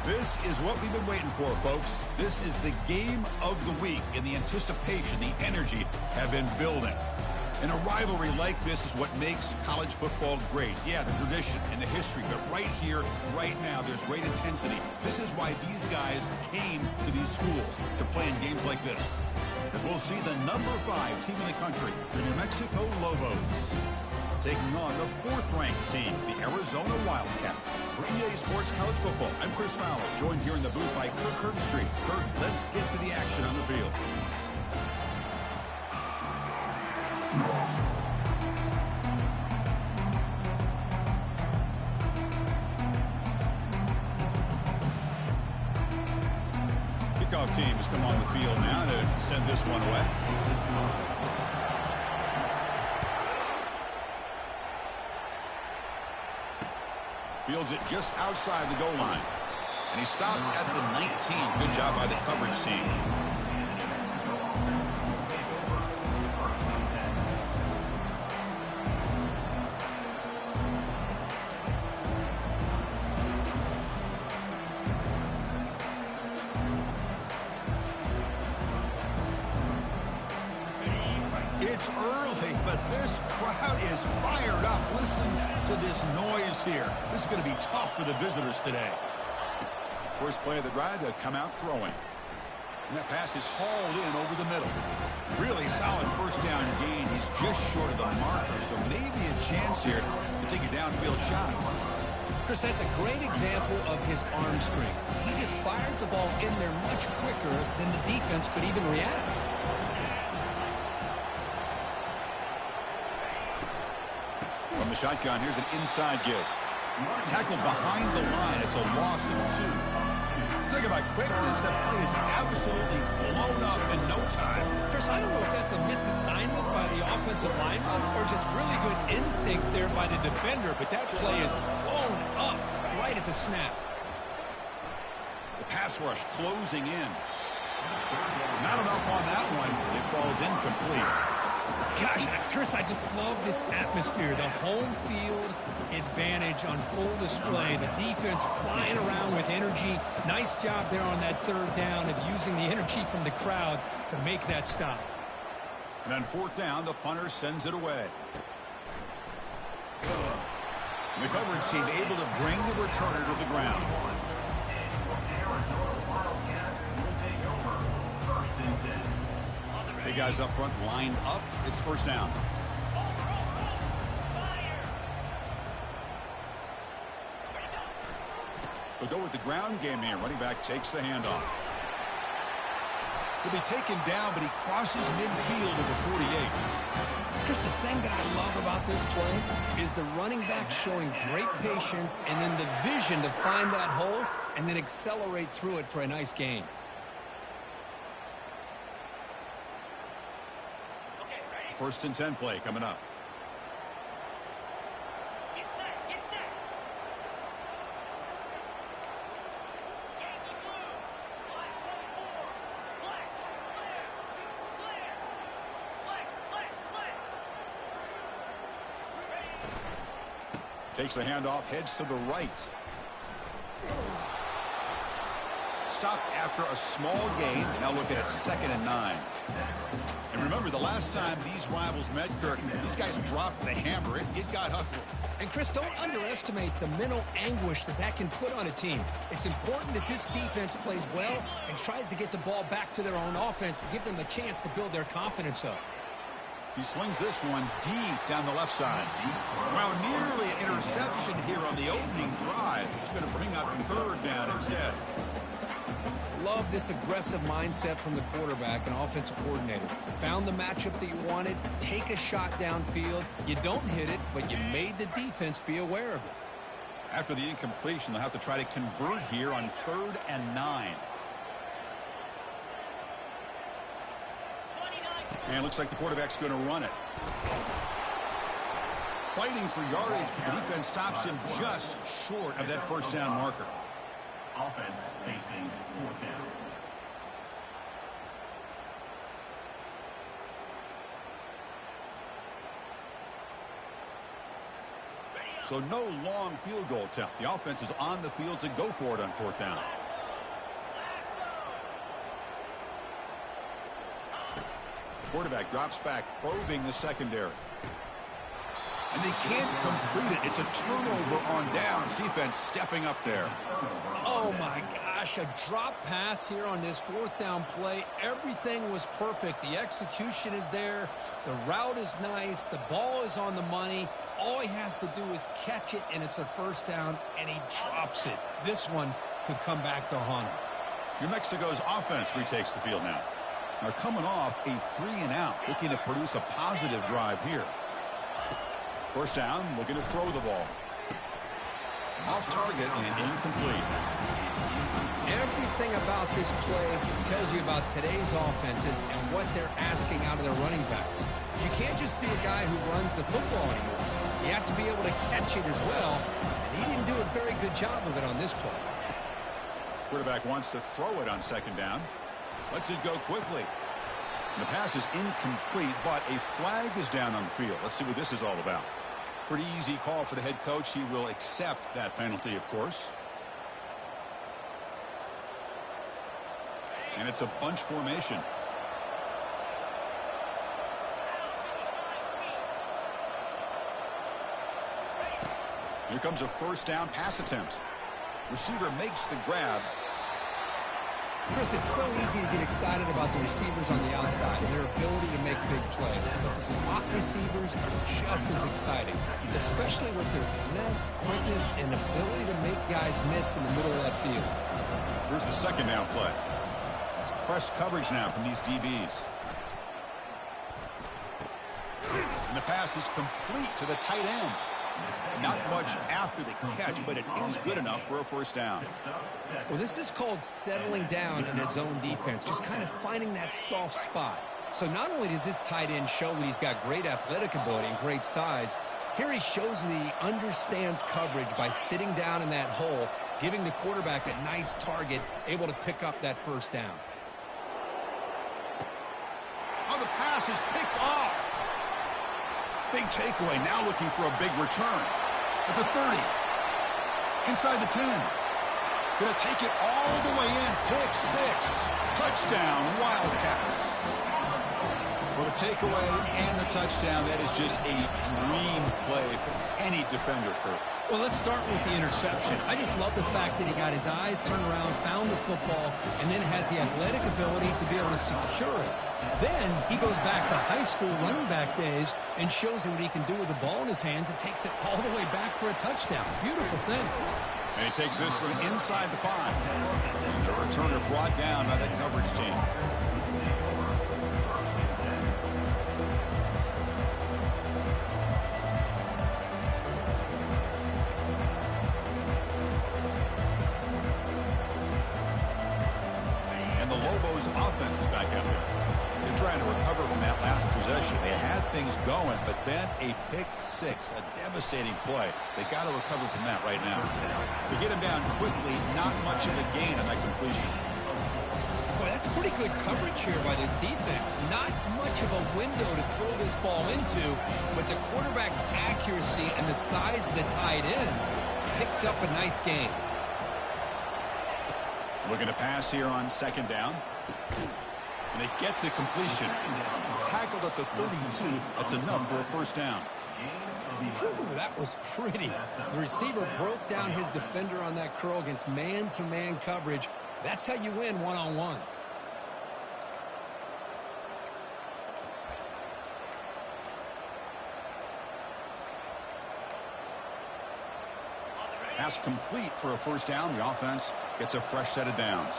This is what we've been waiting for, folks. This is the game of the week, and the anticipation, the energy have been building. And a rivalry like this is what makes college football great. Yeah, the tradition and the history, but right here, right now, there's great intensity. This is why these guys came to these schools to play in games like this. As we'll see the number 5 team in the country, the New Mexico Lobos, taking on the 4th-ranked team, the Arizona Wildcats. For EA Sports College Football, I'm Chris Fowler, joined here in the booth by Kirk Herbstreit. Kirk, let's get to the action on the field. Kickoff team has come on the field now to send this one away. Fields it just outside the goal line. And he stopped at the 19. Good job by the coverage team. It's early, but this crowd is fired up. Listen to this noise here. This is going to be tough for the visitors today. First play of the drive, they'll come out throwing. And that pass is hauled in over the middle. Really solid first down gain. He's just short of the marker, so maybe a chance here to take a downfield shot. Chris, that's a great example of his arm strength. He just fired the ball in there much quicker than the defense could even react. From the shotgun, here's an inside give. Tackled behind the line. It's a loss of 2. Talk about quickness. That play is absolutely blown up in no time. Chris, I don't know if that's a misassignment by the offensive lineman or just really good instincts there by the defender, but that play is blown up right at the snap. The pass rush closing in. Not enough on that one. It falls incomplete. Gosh, Chris, I just love this atmosphere. The home field advantage on full display. The defense flying around with energy. Nice job there on that 3rd down of using the energy from the crowd to make that stop. And on 4th down, the punter sends it away. The coverage team able to bring the returner to the ground. Big guys up front lined up. It's first down. We'll go with the ground game here. Running back takes the handoff. He'll be taken down, but he crosses midfield at the 48. Chris, the thing that I love about this play is the running back showing great patience and then the vision to find that hole and then accelerate through it for a nice gain. First and 10 play coming up. Get set, get set. Yankee blue. Black 24. Black, flare, flare. Flex. Takes the handoff, heads to the right. Stopped after a small gain. Now looking at 2nd and 9. And remember, the last time these rivals met, Kirk, these guys dropped the hammer. It got ugly. And, Chris, don't underestimate the mental anguish that can put on a team. It's important that this defense plays well and tries to get the ball back to their own offense to give them a chance to build their confidence up. He slings this one deep down the left side. Well, nearly an interception here on the opening drive. He's going to bring up 3rd down instead. Love this aggressive mindset from the quarterback and offensive coordinator. Found the matchup that you wanted, take a shot downfield. You don't hit it, but you made the defense be aware of it. After the incompletion, they'll have to try to convert here on 3rd and 9. And it looks like the quarterback's going to run it. Fighting for yardage, but the defense stops him just short of that first down marker. Offense facing 4th down. So no long field goal attempt. The offense is on the field to go for it on fourth down. Quarterback drops back, probing the secondary. And they can't complete it. It's a turnover on downs. Defense stepping up there. Oh, my gosh, a drop pass here on this fourth down play. Everything was perfect. The execution is there. The route is nice. The ball is on the money. All he has to do is catch it, and it's a first down, and he drops it. This one could come back to haunt him. New Mexico's offense retakes the field now. They're coming off a 3-and-out, looking to produce a positive drive here. First down, looking to throw the ball. Off target and incomplete. Everything about this play tells you about today's offenses and what they're asking out of their running backs. You can't just be a guy who runs the football anymore. You have to be able to catch it as well, and he didn't do a very good job of it on this play. Quarterback wants to throw it on second down. Lets it go quickly. The pass is incomplete, but a flag is down on the field. Let's see what this is all about. Pretty easy call for the head coach. He will accept that penalty, of course. And it's a bunch formation. Here comes a first down pass attempt. Receiver makes the grab. Chris, it's so easy to get excited about the receivers on the outside and their ability to make big plays. But the slot receivers are just as exciting, especially with their finesse, quickness, and ability to make guys miss in the middle of that field. Here's the second down play. It's press coverage now from these DBs. And the pass is complete to the tight end. Not much after the catch, but it is good enough for a first down. Well, this is called settling down in his own defense, just kind of finding that soft spot. So not only does this tight end show that he's got great athletic ability and great size, here he shows that he understands coverage by sitting down in that hole, giving the quarterback a nice target, able to pick up that first down. Oh, the pass is picked off. Big takeaway, now looking for a big return. At the 30. Inside the 10. Gonna take it all the way in. Pick six. Touchdown, Wildcats. Well, the takeaway and the touchdown, that is just a dream play for any defender, Kurt. Well, let's start with the interception. I just love the fact that he got his eyes turned around, found the football, and then has the athletic ability to be able to secure it. Then he goes back to high school running back days and shows him what he can do with the ball in his hands and takes it all the way back for a touchdown. Beautiful thing. And he takes this from inside the 5. The returner brought down by that coverage team. And the Lobos offense is back out there. They're trying to recover from that last possession. They had things going, but then a pick six, a devastating play. They got to recover from that right now. They get him down quickly, not much of a gain on that completion. Boy, that's pretty good coverage here by this defense. Not much of a window to throw this ball into, but the quarterback's accuracy and the size of the tight end picks up a nice gain. Looking to pass here on second down. And they get the completion. Tackled at the 32. That's enough for a first down. Whew, that was pretty. The receiver broke down his defender on that curl against man-to-man coverage. That's how you win one-on-ones. Pass complete for a first down. The offense gets a fresh set of downs.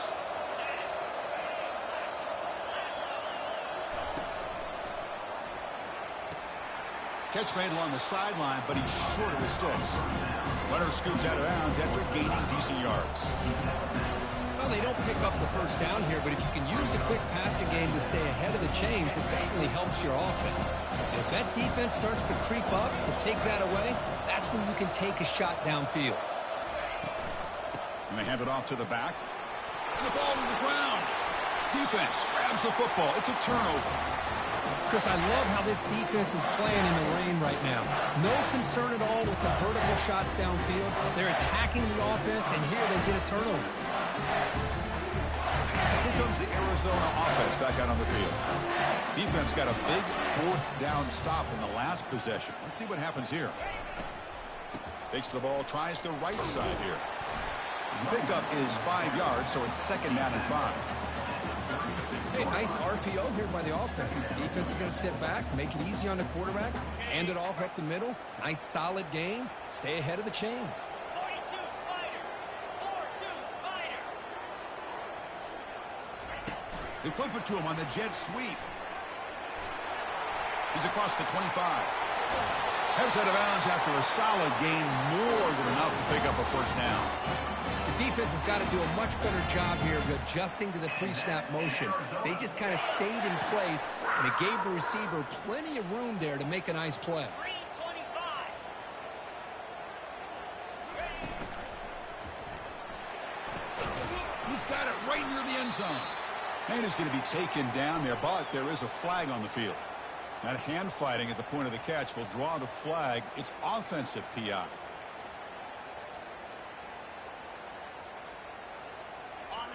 Catch made along the sideline, but he's short of the sticks. Runner scoots out of bounds after gaining decent yards. Well, they don't pick up the first down here, but if you can use the quick passing game to stay ahead of the chains, it definitely helps your offense. And if that defense starts to creep up to take that away, that's when you can take a shot downfield. And they hand it off to the back. And the ball to the ground. Defense grabs the football. It's a turnover. Chris, I love how this defense is playing in the rain right now. No concern at all with the vertical shots downfield. They're attacking the offense, and here they get a turnover. Here comes the Arizona offense back out on the field. Defense got a big fourth down stop in the last possession. Let's see what happens here. Takes the ball, tries the right side here. Pickup is 5 yards, so it's second down and 5. Hey, nice RPO here by the offense. Defense is going to sit back, make it easy on the quarterback, hand it off up the middle. Nice solid game. Stay ahead of the chains. 42 Spider. 4-2 Spider. They flip it to him on the jet sweep. He's across the 25. Heads out of bounds after a solid gain, more than enough to pick up a first down. The defense has got to do a much better job here of adjusting to the pre-snap motion. They just kind of stayed in place, and it gave the receiver plenty of room there to make a nice play. 325. He's got it right near the end zone. And it's going to be taken down there, but there is a flag on the field. That hand fighting at the point of the catch will draw the flag. It's offensive PI.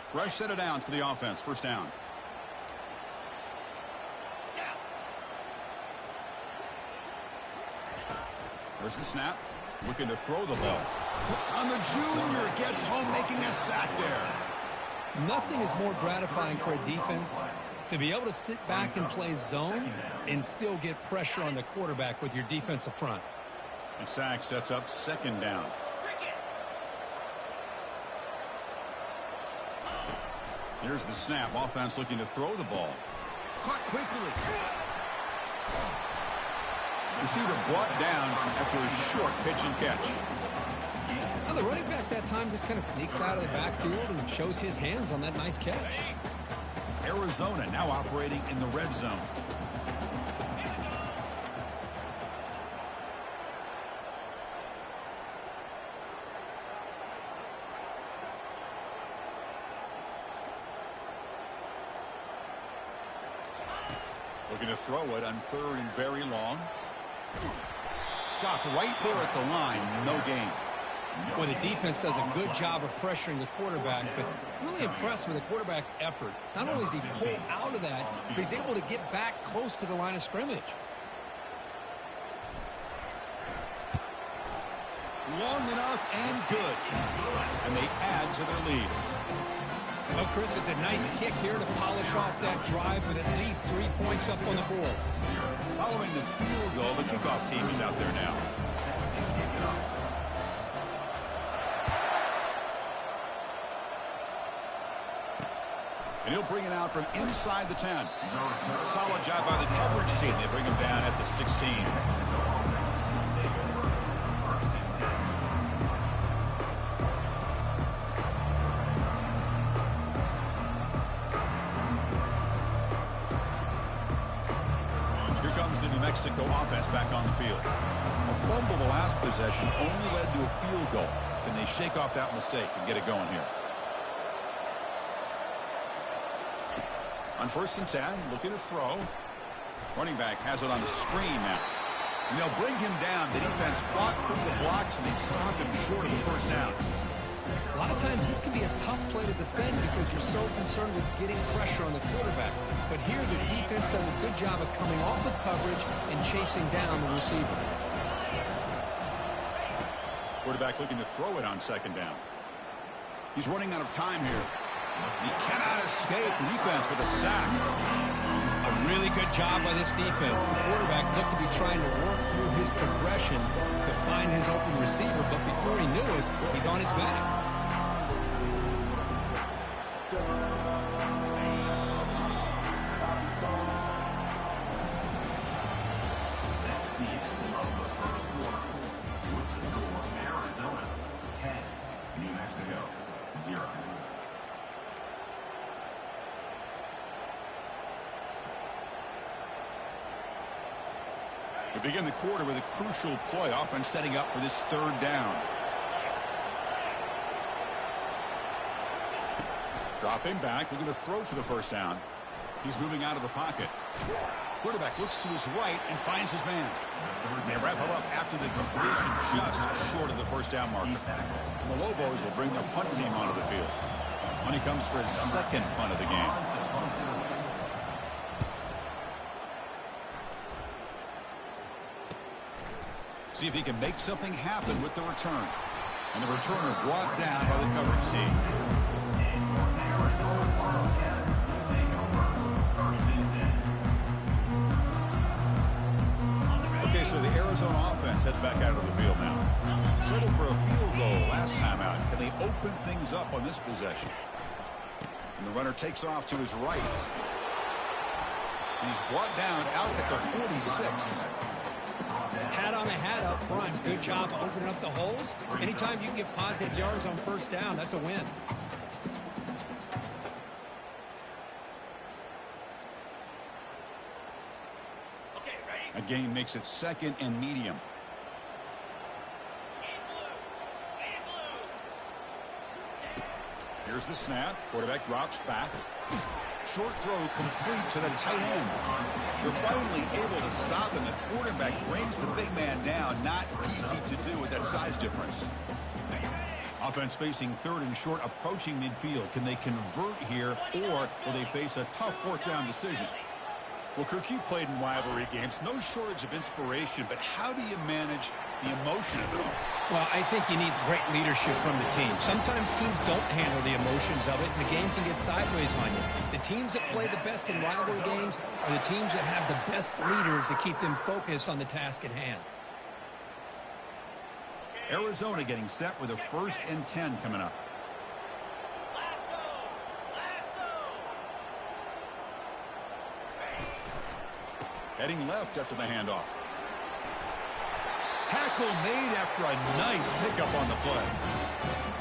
Fresh set of downs for the offense. First down. There's the snap. Looking to throw the ball. On the junior. Gets home, making a sack there. Nothing is more gratifying for a defense to be able to sit back and play zone and still get pressure on the quarterback with your defensive front. And sack sets up second down. Here's the snap. Offense looking to throw the ball. Caught quickly. Receiver brought down after a short pitch and catch. Now the running back that time just kind of sneaks out of the backfield and shows his hands on that nice catch. Arizona now operating in the red zone. Looking to throw it on third and very long. Stop right there at the line. No gain. Well, the defense does a good job of pressuring the quarterback, but really impressed with the quarterback's effort. Not only is he pulled out of that, but he's able to get back close to the line of scrimmage. Long enough and good. And they add to their lead. Well, Chris, it's a nice kick here to polish off that drive with at least 3 points up on the board. Following the field goal, the kickoff team is out there now. And he'll bring it out from inside the 10. Solid job by the coverage team. They bring him down at the 16. Here comes the New Mexico offense back on the field. A fumble the last possession only led to a field goal. Can they shake off that mistake and get it going here? On first and 10, looking to throw. Running back has it on the screen now. And they'll bring him down. The defense fought through the blocks, and they stop him short of the first down. A lot of times this can be a tough play to defend because you're so concerned with getting pressure on the quarterback. But here the defense does a good job of coming off of coverage and chasing down the receiver. Quarterback looking to throw it on second down. He's running out of time here. He cannot escape the defense with a sack. A really good job by this defense. The quarterback looked to be trying to work through his progressions to find his open receiver, but before he knew it, he's on his back. Arizona 10, New Mexico 0. We begin the quarter with a crucial play. Offense setting up for this third down. Dropping back, looking to throw for the first down. He's moving out of the pocket. Quarterback looks to his right and finds his man. They wrap him up after the completion just short of the first down marker. The Lobos will bring their punt team onto the field. Money comes for his second punt of the game. See if he can make something happen with the return. And the returner brought down by the coverage team. Okay, so the Arizona offense heads back out of the field now. Settled for a field goal last time out. Can they open things up on this possession? And the runner takes off to his right. He's brought down out at the 46. Hat on the hat up front. Good job opening up the holes. Anytime you can get positive yards on first down, that's a win. Okay, ready? A gain makes it second and medium. Here's the snap. Quarterback drops back. Short throw complete to the tight end. They're finally able to stop him. The quarterback brings the big man down. Not easy to do with that size difference. Offense facing third and short, approaching midfield. Can they convert here, or will they face a tough fourth down decision? Well, Kirk, you played in rivalry games. No shortage of inspiration, but how do you manage the emotion of it all? Well, I think you need great leadership from the team. Sometimes teams don't handle the emotions of it, and the game can get sideways on you. The teams that play the best in rivalry games are the teams that have the best leaders to keep them focused on the task at hand. Arizona getting set with a 1st and 10 coming up. Heading left after the handoff. Tackle made after a nice pickup on the play.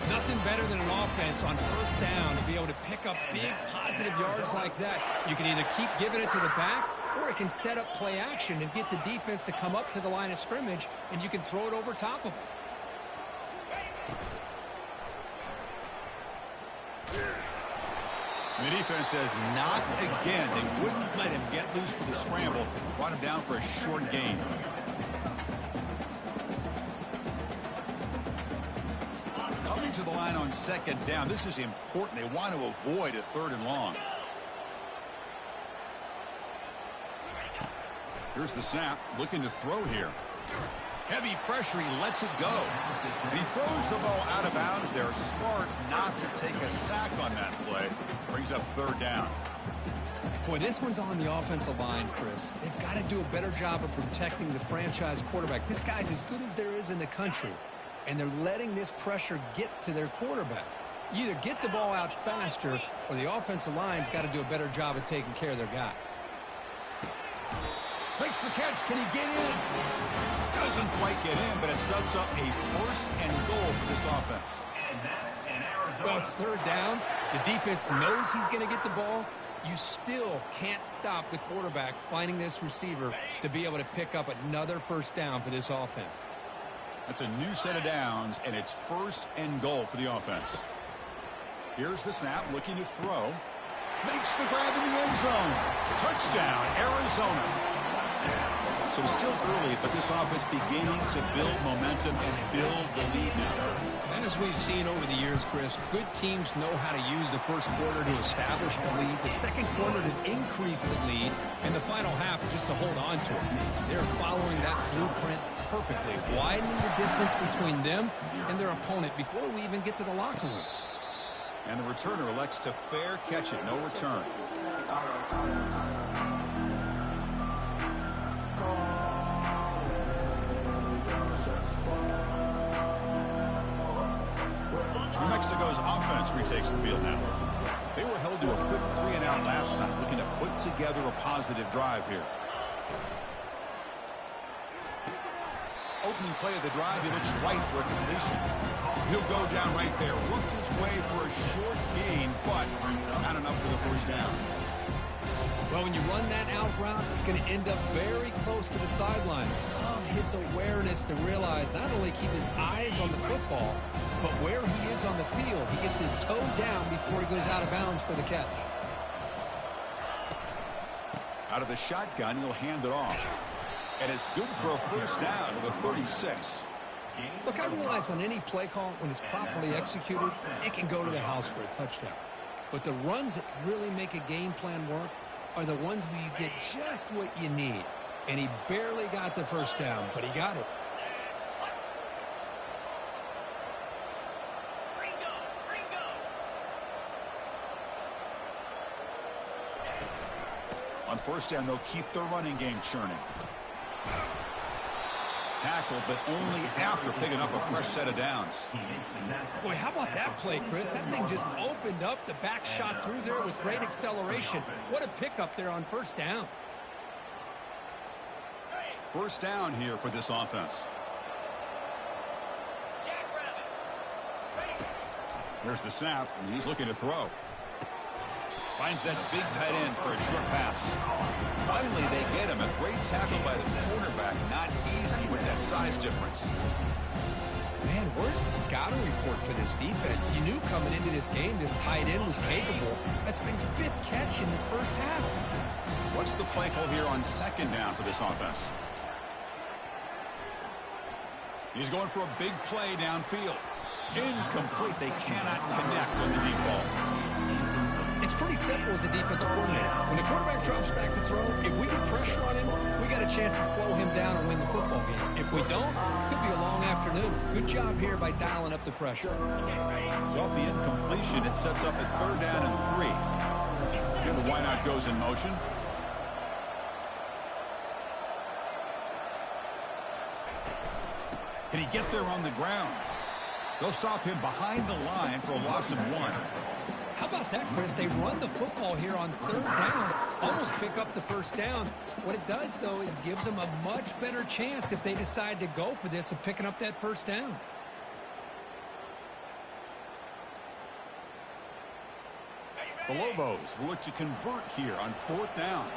Nothing better than an offense on first down to be able to pick up big positive yards like that. You can either keep giving it to the back, or it can set up play action and get the defense to come up to the line of scrimmage, and you can throw it over top of them. And the defense says not again. They wouldn't let him get loose for the scramble. Brought him down for a short gain. Coming to the line on 2nd down. This is important. They want to avoid a 3rd and long. Here's the snap. Looking to throw here. Heavy pressure, he lets it go. And he throws the ball out of bounds there. Smart not to take a sack on that play. Brings up 3rd down. Boy, this one's on the offensive line, Chris. They've got to do a better job of protecting the franchise quarterback. This guy's as good as there is in the country, and they're letting this pressure get to their quarterback. You either get the ball out faster, or the offensive line's got to do a better job of taking care of their guy. Makes the catch. Can he get in? Doesn't quite get in, but it sets up a 1st and goal for this offense. Well, it's 3rd down. The defense knows he's going to get the ball. You still can't stop the quarterback finding this receiver to be able to pick up another 1st down for this offense. That's a new set of downs, and it's 1st and goal for the offense. Here's the snap, looking to throw. Makes the grab in the end zone. Touchdown, Arizona. So it's still early, but this offense beginning to build momentum and build the lead now. And as we've seen over the years, Chris, good teams know how to use the first quarter to establish the lead, the second quarter to increase the lead, and the final half just to hold on to it. They're following that blueprint perfectly, widening the distance between them and their opponent before we even get to the locker rooms. And the returner elects to fair catch it, no return. New Mexico's offense retakes the field now. They were held to a quick 3-and-out last time, looking to put together a positive drive here. Opening play of the drive, he looks right for a completion. He'll go down right there. Worked his way for a short gain, but not enough for the 1st down. Well, when you run that out route, it's going to end up very close to the sideline. Love his awareness to realize not only keep his eyes on the football, but where he is on the field. He gets his toe down before he goes out of bounds for the catch. Out of the shotgun, he'll hand it off. And it's good for a first down to the 36. Look, I realize on any play call, when it's properly executed, it can go to the house for a touchdown. But the runs that really make a game plan work are the ones where you get just what you need. And he barely got the first down, but he got it. On first down, they'll keep the running game churning. Tackle, but only after picking up a fresh set of downs. Boy, how about that play, Chris? That thing just opened up. The back shot through there with great acceleration. What a pickup there on first down. First down here for this offense. Here's the snap, and he's looking to throw. Finds that big tight end for a short pass. Finally, they get him. A great tackle by the cornerback. Not easy with that size difference. Man, where's the scouting report for this defense? You knew coming into this game this tight end was capable. That's his 5th catch in this first half. What's the play call here on second down for this offense? He's going for a big play downfield. Incomplete. They cannot connect on the deep ball. It's pretty simple as a defensive coordinator. When the quarterback drops back to throw, if we get pressure on him, we got a chance to slow him down and win the football game. If we don't, it could be a long afternoon. Good job here by dialing up the pressure. So off the incompletion, it sets up a third down and 3. Here the wideout goes in motion. Can he get there on the ground? They'll stop him behind the line for a loss of 1. How about that, Chris? They run the football here on third down, almost pick up the first down. What it does, though, is gives them a much better chance if they decide to go for this of picking up that first down. The Lobos will look to convert here on 4th down.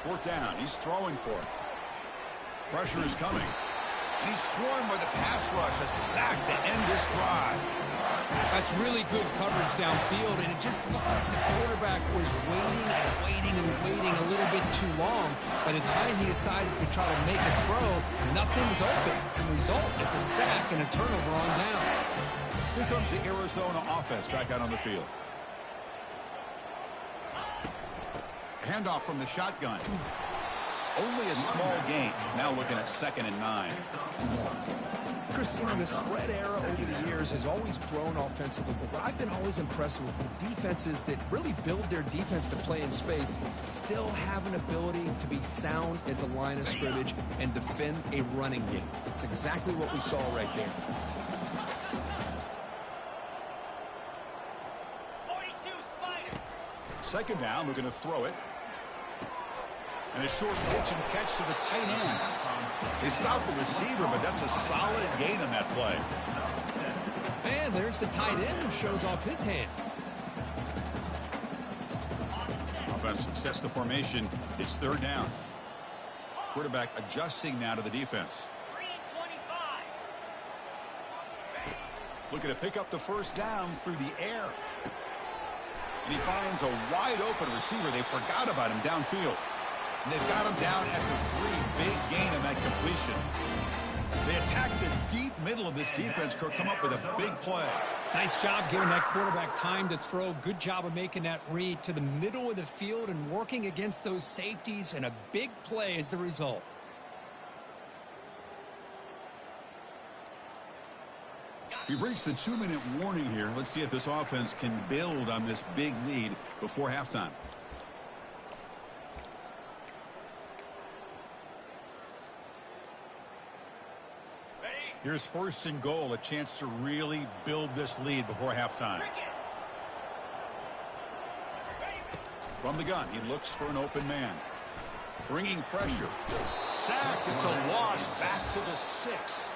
4th down, he's throwing for it. Pressure is coming. And he's swarmed by the pass rush, a sack to end this drive. That's really good coverage downfield, and it just looked like the quarterback was waiting and waiting and waiting a little bit too long. By the time he decides to try to make a throw, nothing's open. The result is a sack and a turnover on down. Here comes the Arizona offense back out on the field. Handoff from the shotgun. Only a small gain. Now looking at 2nd and 9. Chris, you know, the spread era over the years has always grown offensively, but what I've been always impressed with defenses that really build their defense to play in space still have an ability to be sound at the line of scrimmage and defend a running game. It's exactly what we saw right there. 42 Spider. 2nd down, we're going to throw it. And a short pitch and catch to the tight end. They stop the receiver, but that's a solid gain on that play. And there's the tight end who shows off his hands. Offense sets the formation. It's 3rd down. Quarterback adjusting now to the defense. 3-25. Looking to pick up the first down through the air. And he finds a wide open receiver. They forgot about him downfield. And they've got him down at the 3. Big gain on that completion. They attack the deep middle of this defense. Could come up with a big play. Nice job giving that quarterback time to throw. Good job of making that read to the middle of the field and working against those safeties, and a big play is the result. We've reached the 2-minute warning here. Let's see if this offense can build on this big lead before halftime. Here's 1st and goal, a chance to really build this lead before halftime. From the gun, he looks for an open man. Bringing pressure. Sacked, it's a loss back to the 6.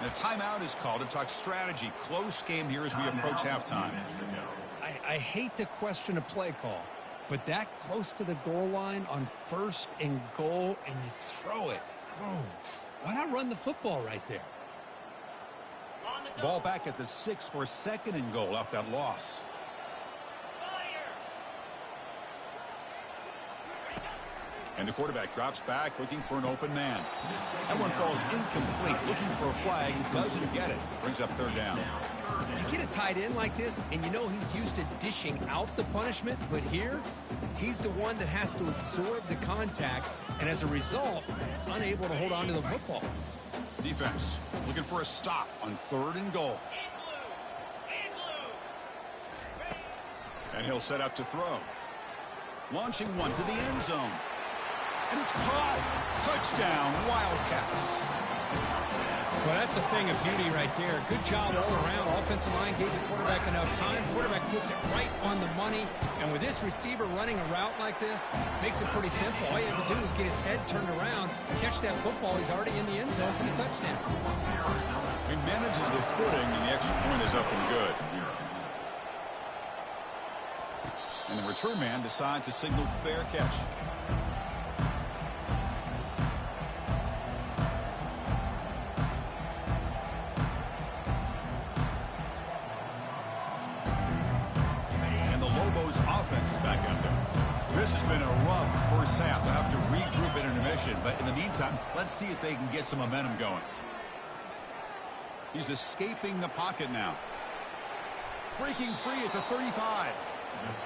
And a timeout is called to talk strategy. Close game here as we approach halftime. I hate to question a play call, but that close to the goal line on 1st and goal, and you throw it. Oh, why not run the football right there? Ball back at the 6 for 2nd and goal off that loss. And the quarterback drops back, looking for an open man. That one falls incomplete, looking for a flag, doesn't get it. Brings up third down. You get a tight end like this, and you know he's used to dishing out the punishment, but here, he's the one that has to absorb the contact, and as a result, is unable to hold on to the football. Defense looking for a stop on 3rd and goal. And he'll set up to throw. Launching one to the end zone. And it's caught. Touchdown, Wildcats. Well, that's a thing of beauty right there. Good job all around. Offensive line gave the quarterback enough time. Quarterback puts it right on the money. And with this receiver running a route like this, makes it pretty simple. All you have to do is get his head turned around, catch that football. He's already in the end zone for the touchdown. He manages the footing, and the extra point is up and good. And the return man decides to signal fair catch. And the Lobos offense is back out there. This has been a rough first half. They'll have to regroup at intermission, but in the meantime, let's see if they can get some momentum going. He's escaping the pocket now. Breaking free at the 35.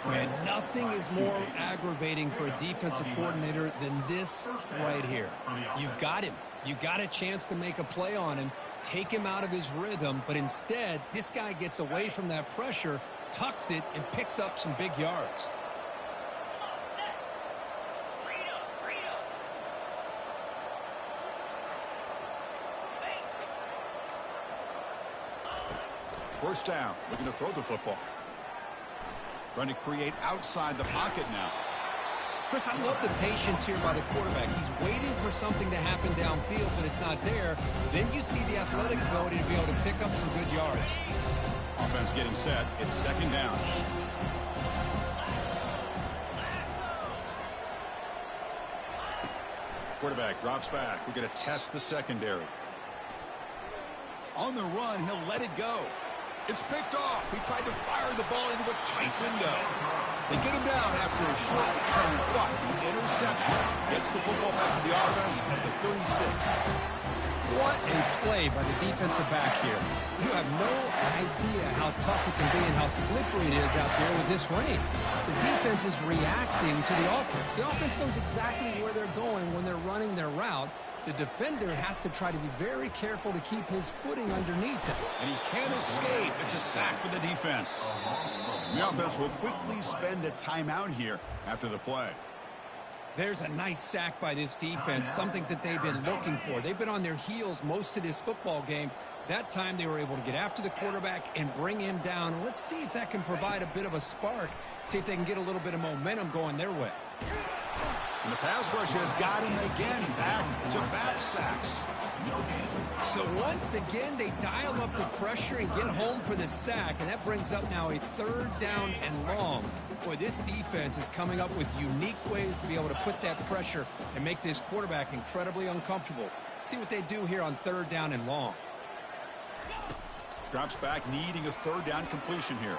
Man, nothing is more aggravating for a defensive coordinator than this right here. You've got him. You got a chance to make a play on him, take him out of his rhythm, but instead, this guy gets away from that pressure, tucks it, and picks up some big yards. First down, looking to throw the football. Trying to create outside the pocket now. Chris, I love the patience here by the quarterback. He's waiting for something to happen downfield, but it's not there. Then you see the athletic ability to be able to pick up some good yards. Offense getting set. It's second down. Quarterback drops back. We're going to test the secondary. On the run, he'll let it go. It's picked off. He tried to fire the ball into a tight window. They get him down after a short return, but the interception gets the football back to the offense at the 36. What a play by the defensive back here. You have no idea how tough it can be and how slippery it is out there with this rain. The defense is reacting to the offense. The offense knows exactly where they're going when they're running their route. The defender has to try to be very careful to keep his footing underneath him. And he can't escape. It's a sack for the defense. And the offense will quickly spend a timeout here after the play. There's a nice sack by this defense, something that they've been looking for. They've been on their heels most of this football game. That time they were able to get after the quarterback and bring him down. Let's see if that can provide a bit of a spark, see if they can get a little bit of momentum going their way. And the pass rush has got him again, back-to-back sacks. So once again, they dial up the pressure and get home for the sack, and that brings up now a 3rd down and long. Boy, this defense is coming up with unique ways to be able to put that pressure and make this quarterback incredibly uncomfortable. See what they do here on 3rd down and long. Drops back, needing a 3rd down completion here.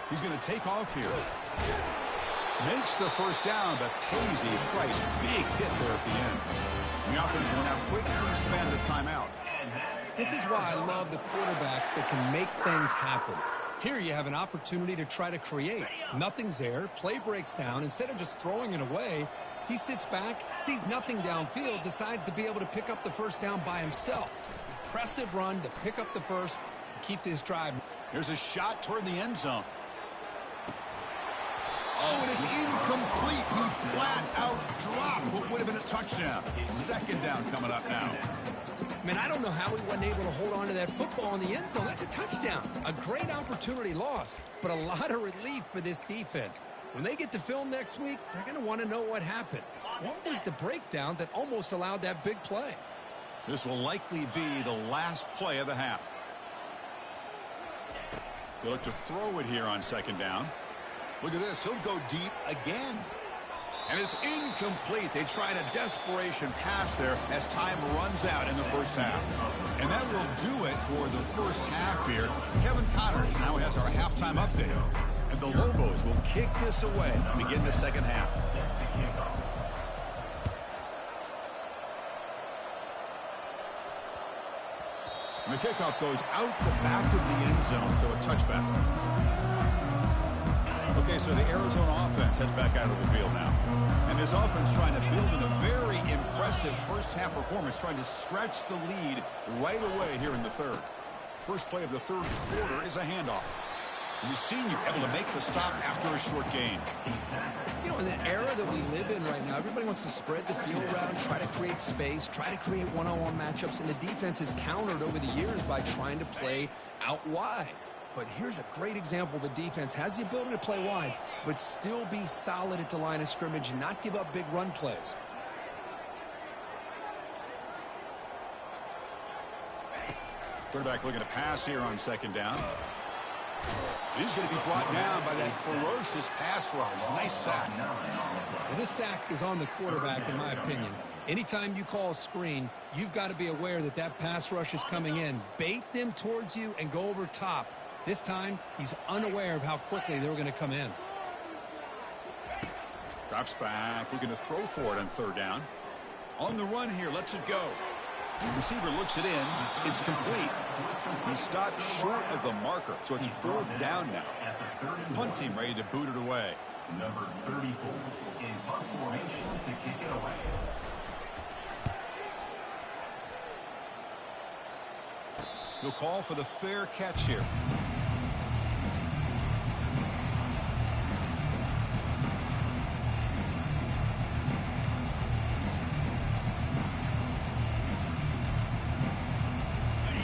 He's going to take off here. Makes the first down, but pays a price. Big hit there at the end. The offense will now quickly spend a timeout. This is why I love the quarterbacks that can make things happen. Here you have an opportunity to try to create. Nothing's there. Play breaks down. Instead of just throwing it away, he sits back, sees nothing downfield, decides to be able to pick up the first down by himself. Impressive run to pick up the first and keep this drive. Here's a shot toward the end zone. Oh, and it's incomplete. He flat out dropped what would have been a touchdown. 2nd down coming up now. Man, I don't know how he wasn't able to hold on to that football in the end zone. That's a touchdown. A great opportunity lost, but a lot of relief for this defense. When they get to film next week, they're going to want to know what happened. What was the breakdown that almost allowed that big play? This will likely be the last play of the half. They look to throw it here on 2nd down. Look at this. He'll go deep again. And it's incomplete. They tried a desperation pass there as time runs out in the first half. And that will do it for the first half here. Kevin Connors now has our halftime update. And the Lobos will kick this away to begin the second half. And the kickoff goes out the back of the end zone, so a touchback. Okay, so the Arizona offense heads back out of the field now. And this offense trying to build in a very impressive first-half performance, trying to stretch the lead right away here in the third. First play of the third quarter is a handoff. And the senior able to make the stop after a short gain. You know, in the era that we live in right now, everybody wants to spread the field around, try to create space, try to create one-on-one matchups, and the defense is countered over the years by trying to play out wide. But here's a great example. The defense has the ability to play wide, but still be solid at the line of scrimmage and not give up big run plays. Quarterback looking to pass here on second down. He's going to be brought down by that ferocious pass rush. Nice sack. Well, this sack is on the quarterback, in my opinion. Anytime you call a screen, you've got to be aware that that pass rush is coming in. Bait them towards you and go over top. This time, he's unaware of how quickly they were going to come in. Drops back, looking to throw for it on third down. On the run here, lets it go. The receiver looks it in. It's complete. He stopped short of the marker, so it's fourth down now. Punt team ready to boot it away. Number 34 in punt formation to kick it away. He'll call for the fair catch here.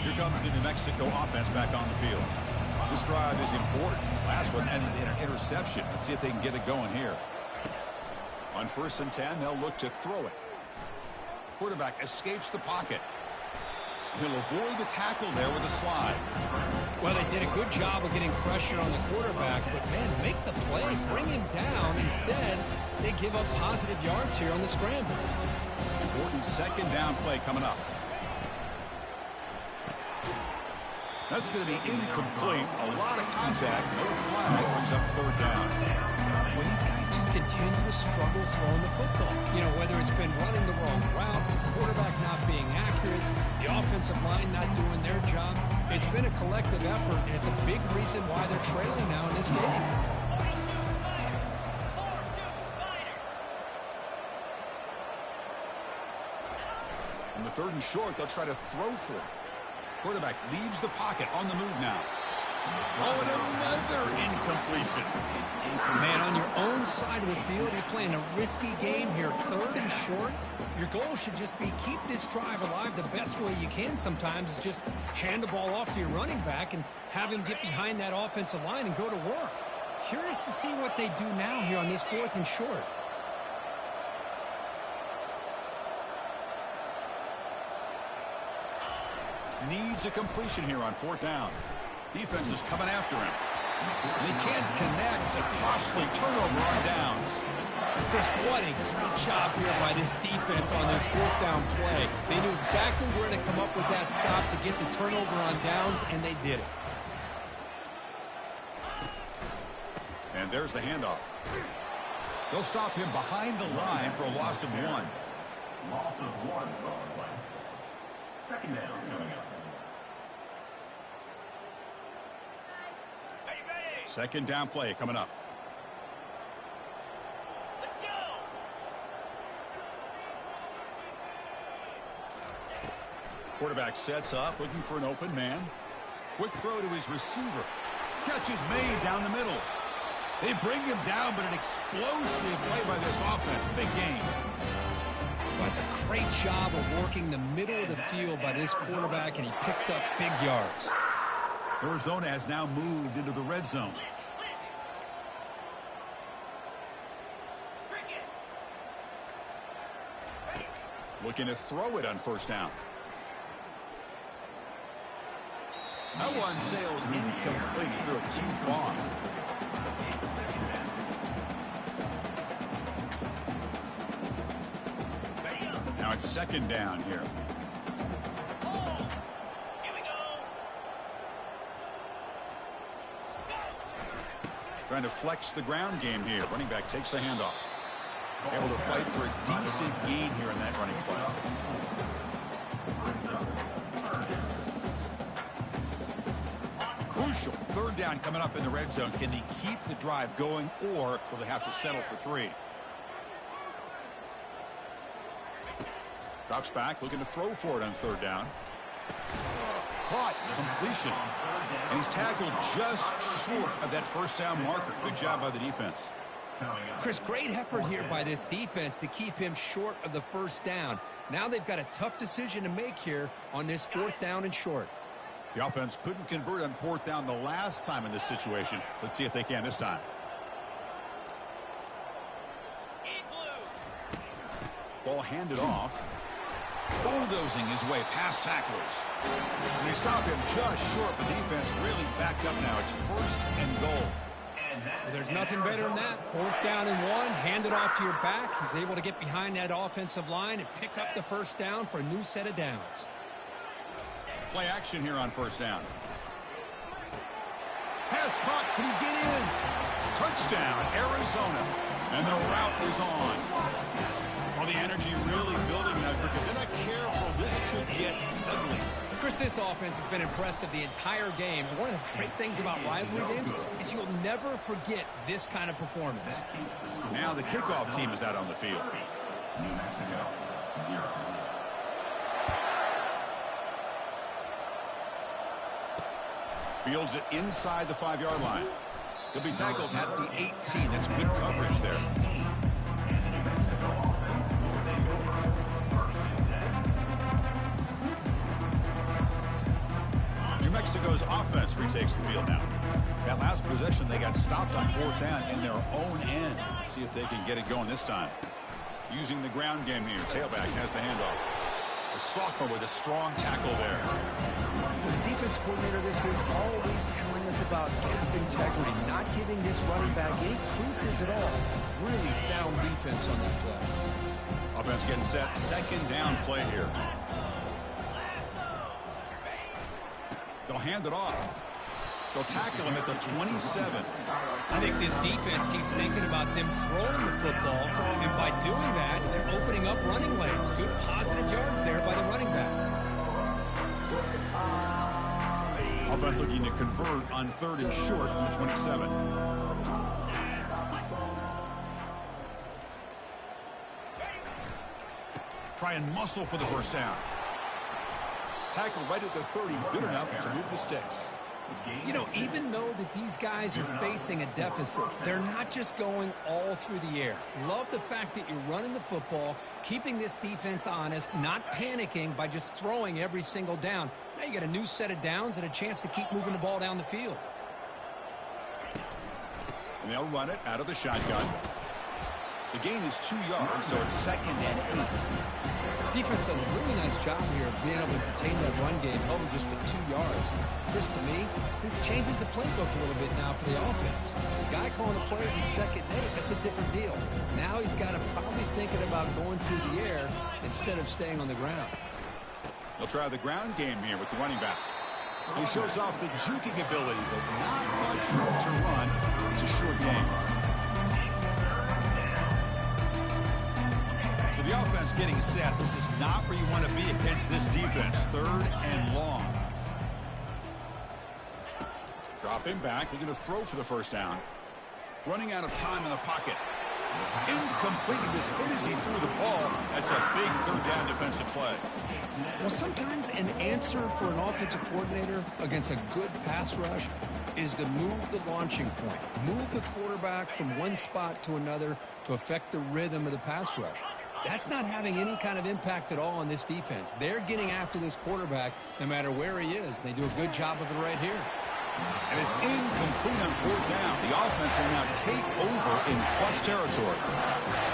Here comes the New Mexico offense back on the field. This drive is important. Last one ended in an interception. Let's see if they can get it going here. On 1st and 10, they'll look to throw it. Quarterback escapes the pocket. He'll avoid the tackle there with a slide. Well, they did a good job of getting pressure on the quarterback, but, man, make the play. Bring him down. Instead, they give up positive yards here on the scramble. Important second down play coming up. That's going to be incomplete. A lot of contact. No flag. Brings up third down. Well, these guys just continue to struggle throwing the football. You know, whether it's been running the wrong route, the quarterback not being accurate, the offensive line not doing their job. It's been a collective effort, and it's a big reason why they're trailing now in this game. On the 3rd and short, they'll try to throw for it. Quarterback leaves the pocket, on the move now. Oh, and another incompletion. Man, on your own side of the field, you're playing a risky game here. 3rd and short. Your goal should just be keep this drive alive the best way you can sometimes is just hand the ball off to your running back and have him get behind that offensive line and go to work. Curious to see what they do now here on this 4th and short. Needs a completion here on 4th down. Defense is coming after him. They can't connect. A costly turnover on downs. Chris, what a great job here by this defense on this 4th down play. They knew exactly where to come up with that stop to get the turnover on downs, and they did it. And there's the handoff. They'll stop him behind the line for a loss of 1. Loss of 1 on the play. Second down coming up. Are you ready? Second down play coming up. Let's go. Quarterback sets up, looking for an open man. Quick throw to his receiver. Catch is made down the middle. They bring him down, but an explosive play by this offense. Big game. Well, that's a great job of working the middle of the field by this quarterback, and he picks up big yards. Arizona has now moved into the red zone. Looking to throw it on 1st down. That one sails incomplete. Threw it too far. Now it's 2nd down here. Here we go. Trying to flex the ground game here. Running back takes a handoff. Able to fight for a decent gain here in that running play. Crucial. Third down coming up in the red zone. Can they keep the drive going, or will they have to settle for 3? Drops back, looking to throw for it on third down. Caught, completion. And he's tackled just short of that first down marker. Good job by the defense. Chris, great effort here by this defense to keep him short of the first down. Now they've got a tough decision to make here on this fourth down and short. The offense couldn't convert on fourth down the last time in this situation. Let's see if they can this time. Ball handed off. Bulldozing his way past tacklers. And they stop him just short. The defense really backed up now. It's first and goal. Well, there's nothing better than that. Fourth down and 1, hand it off to your back. He's able to get behind that offensive line and pick up the first down for a new set of downs. Play action here on first down. Pass caught. Can he get in? Touchdown, Arizona. And the route is on. Well, the energy really building now. If they're not careful, this could get ugly. Chris, this offense has been impressive the entire game. And one of the great things about rivalry games is you'll never forget this kind of performance. Now the kickoff team is out on the field. New Mexico, 0. Fields it inside the 5-yard line. He'll be tackled at the 18. That's good coverage there. New Mexico's offense retakes the field now. That last possession, they got stopped on fourth down in their own end. Let's see if they can get it going this time. Using the ground game here. Tailback has the handoff. A sophomore with a strong tackle there. With the defense coordinator this week all week telling us about gap integrity, not giving this running back any creases at all. Really sound defense on that play. Offense getting set. Second down play here. They'll hand it off. They'll tackle him at the 27. I think this defense keeps thinking about them throwing the football, and by doing that, they're opening up running lanes. Good positive yards there by the running back. Offense looking to convert on third and short from the 27. Try and muscle for the first down. Tackle right at the 30, good enough to move the sticks. You know, even though that these guys are facing a deficit, they're not just going all through the air. Love the fact that you're running the football, keeping this defense honest, not panicking by just throwing every single down. Now you got a new set of downs and a chance to keep moving the ball down the field. And they'll run it out of the shotgun. The gain is 2 yards, so it's second and 8. Defense does a really nice job here of being able to contain that run game, held just with 2 yards. Chris, to me, this changes the playbook a little bit now for the offense. The guy calling the plays at second and 8, that's a different deal. Now he's got to probably thinking about going through the air instead of staying on the ground. They'll try the ground game here with the running back. He shows off the juking ability, but not much room to run. It's a short game. So the offense getting set. This is not where you want to be against this defense. Third and long. Dropping back, looking to throw for the first down. Running out of time in the pocket. Incomplete. He was hit as he threw the ball. That's a big third down defensive play. Well, sometimes an answer for an offensive coordinator against a good pass rush is to move the launching point. Move the quarterback from one spot to another to affect the rhythm of the pass rush. That's not having any kind of impact at all on this defense. They're getting after this quarterback no matter where he is. They do a good job of it right here. And it's incomplete on fourth down. The offense will now take over in plus territory.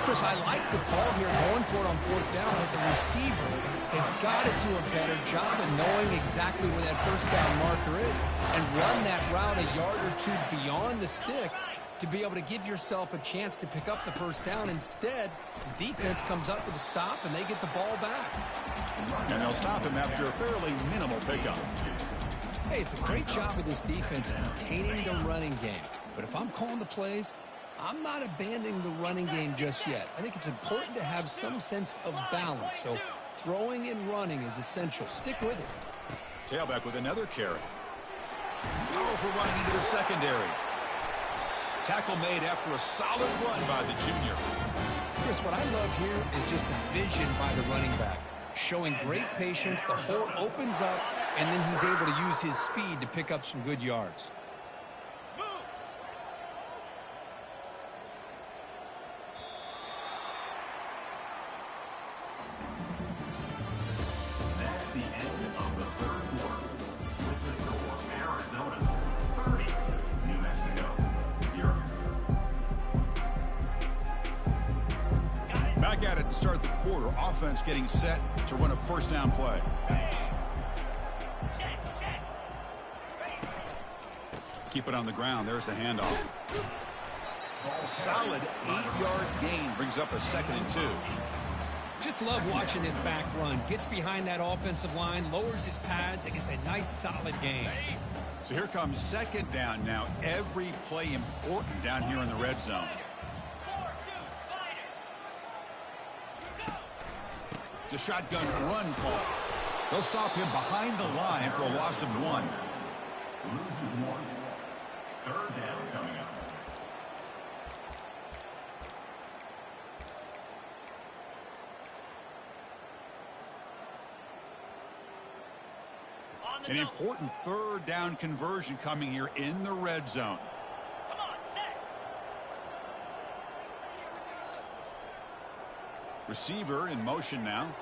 Chris, I like the call here going for it on fourth down, but the receiver has got to do a better job of knowing exactly where that first down marker is and run that route a yard or two beyond the sticks to be able to give yourself a chance to pick up the first down. Instead, the defense comes up with a stop, and they get the ball back. And they'll stop him after a fairly minimal pickup. Hey, it's a great job of this defense containing the running game. But if I'm calling the plays, I'm not abandoning the running game just yet. I think it's important to have some sense of balance. So throwing and running is essential. Stick with it. Tailback with another carry. Powerful running into the secondary. Tackle made after a solid run by the junior. Chris, what I love here is just the vision by the running back. Showing great patience, the hole opens up, and then he's able to use his speed to pick up some good yards. Moves. That's the end of the third quarter. With the score, Arizona 30, New Mexico 0. Back at it to start the quarter. Offense getting set to run a first down play. Check, check. Keep it on the ground. There's the handoff. A solid 8-yard gain brings up a 2nd and 2. Just love watching this back run. Gets behind that offensive line, lowers his pads, and gets a nice solid gain. So here comes 2nd down now. Every play important down here in the red zone. 4-2 spider. It's a shotgun run call. They'll stop him behind the line for a loss of 1. Loses 1. Third down coming up. On the An nose. important 3rd down conversion coming here in the red zone. Come on, set. Receiver in motion now.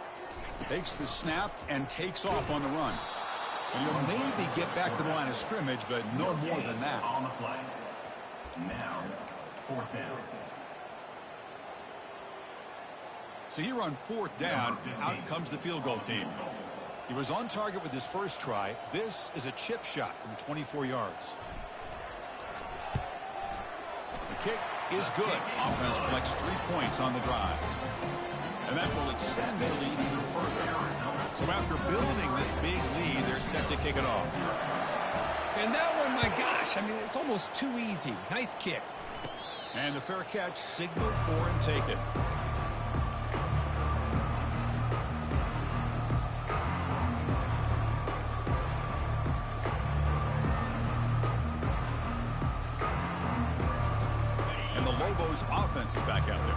Takes the snap and takes off on the run. And he'll maybe get back to the line of scrimmage, but no more than that. On the play. Now, 4th down. So here on 4th down, out comes the field goal team. He was on target with his first try. This is a chip shot from 24 yards. The kick is good. Offense collects 3 points on the drive. And that will extend their lead even further. So after building this big lead, they're set to kick it off. And that one, my gosh, I mean, it's almost too easy. Nice kick. And the fair catch signaled for and taken. And the Lobos offense is back out there.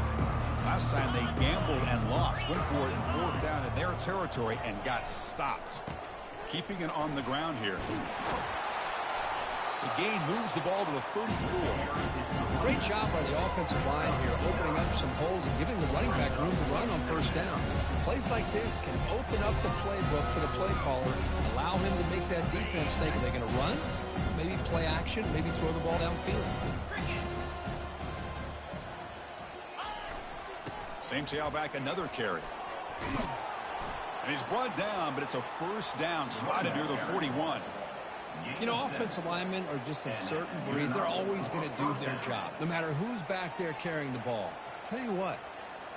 Last time they gambled and lost. Went for it in 4th down in their territory and got stopped. Keeping it on the ground here. The gain moves the ball to the 34. Great job by the offensive line here, opening up some holes and giving the running back room to run on 1st down. Plays like this can open up the playbook for the play caller, allow him to make that defense think, are they going to run? Maybe play action, maybe throw the ball downfield. Same tailback, another carry. And he's brought down, but it's a 1st down, spotted near the 41. You know, offensive linemen are just a certain breed. They're always going to do their job, no matter who's back there carrying the ball. I'll tell you what,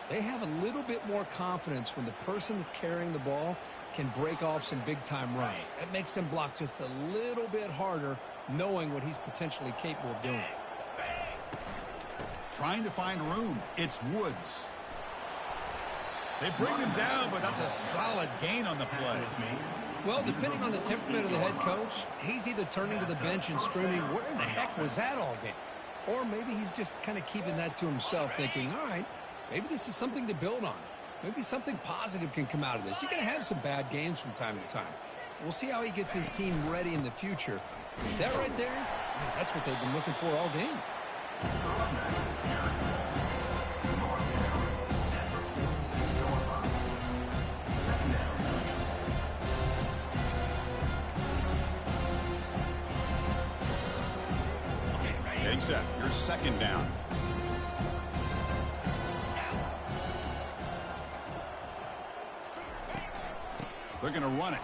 they have a little bit more confidence when the person that's carrying the ball can break off some big-time runs. That makes them block just a little bit harder, knowing what he's potentially capable of doing. Trying to find room. It's Woods. They bring him down, but that's a solid gain on the play. Well, depending on the temperament of the head coach, he's either turning to the bench and screaming, where the heck was that all game? Or maybe he's just kind of keeping that to himself, thinking, all right, maybe this is something to build on. Maybe something positive can come out of this. You're going to have some bad games from time to time. We'll see how he gets his team ready in the future. That right there, man, that's what they've been looking for all game. Getting set. Here's 2nd down. They're going to run it.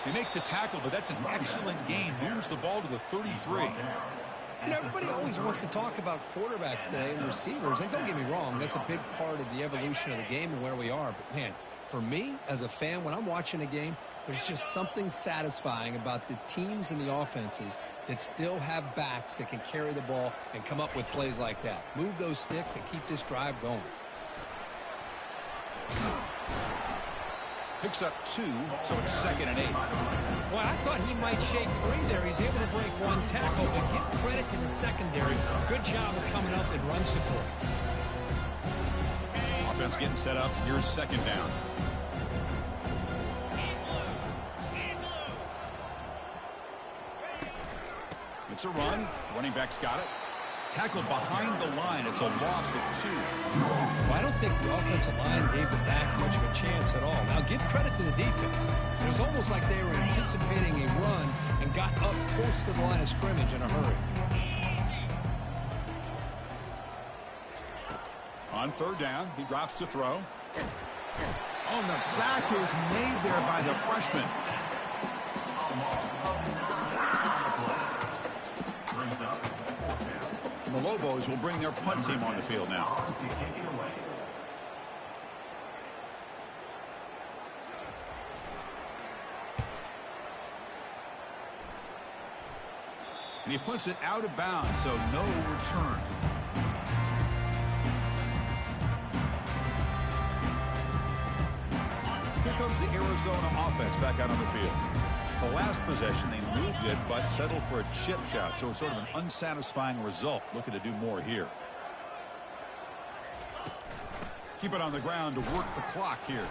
They make the tackle, but that's an excellent gain. Moves the ball to the 33. You know, everybody always wants to talk about quarterbacks today and receivers, and don't get me wrong, that's a big part of the evolution of the game and where we are. But, man, for me, as a fan, when I'm watching a game, there's just something satisfying about the teams and the offenses that still have backs that can carry the ball and come up with plays like that. Move those sticks and keep this drive going. Picks up 2, so it's 2nd and 8. Well, I thought he might shake free there. He's able to break one tackle, but give credit to the secondary. Good job of coming up and run support. Offense getting set up. Here's 2nd down. It's a run. Running back's got it. Tackled behind the line. It's a loss of 2. Well, I don't think the offensive line gave the back much of a chance at all. Now, give credit to the defense. It was almost like they were anticipating a run and got up close to the line of scrimmage in a hurry. On 3rd down, he drops to throw. Oh, and the sack is made there by the freshman. The Lobos will bring their punt team on the field now. And he puts it out of bounds, so no return. Here comes the Arizona offense back out on the field. The last possession, they moved it, but settled for a chip shot, so it's sort of an unsatisfying result. Looking to do more here. Keep it on the ground to work the clock here.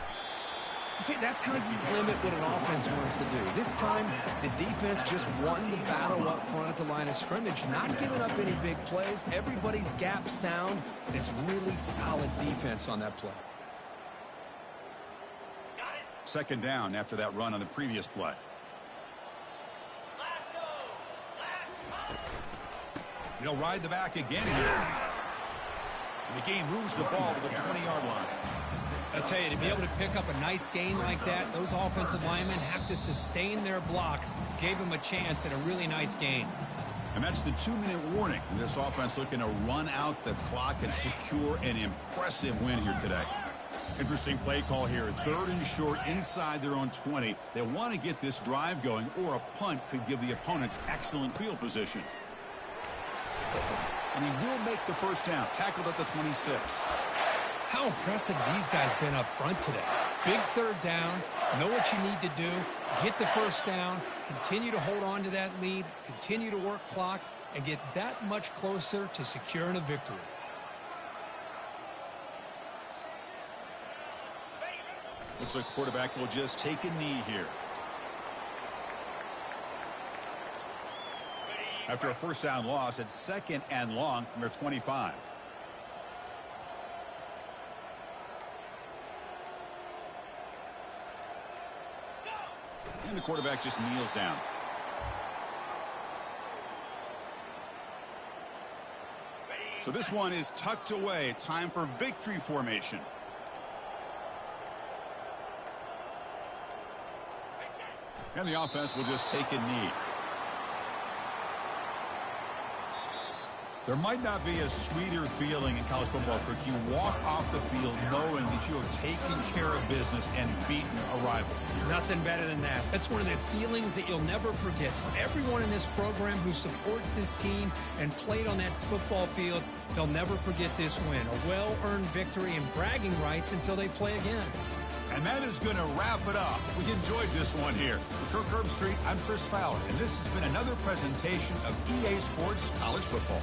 See, that's how you limit what an offense wants to do. This time, the defense just won the battle up front at the line of scrimmage, not giving up any big plays. Everybody's gap sound. It's really solid defense on that play. 2nd down after that run on the previous play. He'll ride the back again here. The game moves the ball to the 20-yard line. I'll tell you, to be able to pick up a nice gain like that, those offensive linemen have to sustain their blocks. Gave them a chance at a really nice gain. And that's the 2-minute warning. This offense looking to run out the clock and secure an impressive win here today. Interesting play call here. 3rd and short inside their own 20. They want to get this drive going, or a punt could give the opponents excellent field position. And he will make the 1st down. Tackled at the 26. How impressive these guys been up front today. Big 3rd down. Know what you need to do. Get the 1st down. Continue to hold on to that lead. Continue to work clock. And get that much closer to securing a victory. Looks like the quarterback will just take a knee here. After a 1st down loss, it's 2nd and long from their 25. And the quarterback just kneels down. So this one is tucked away. Time for victory formation. And the offense will just take a knee. There might not be a sweeter feeling in college football, Kirk. You walk off the field knowing that you have taken care of business and beaten a rival. Nothing better than that. That's one of the feelings that you'll never forget. For everyone in this program who supports this team and played on that football field, they'll never forget this win. A well-earned victory and bragging rights until they play again. And that is going to wrap it up. We enjoyed this one here. For Kirk Herbstreit, I'm Chris Fowler, and this has been another presentation of EA Sports College Football.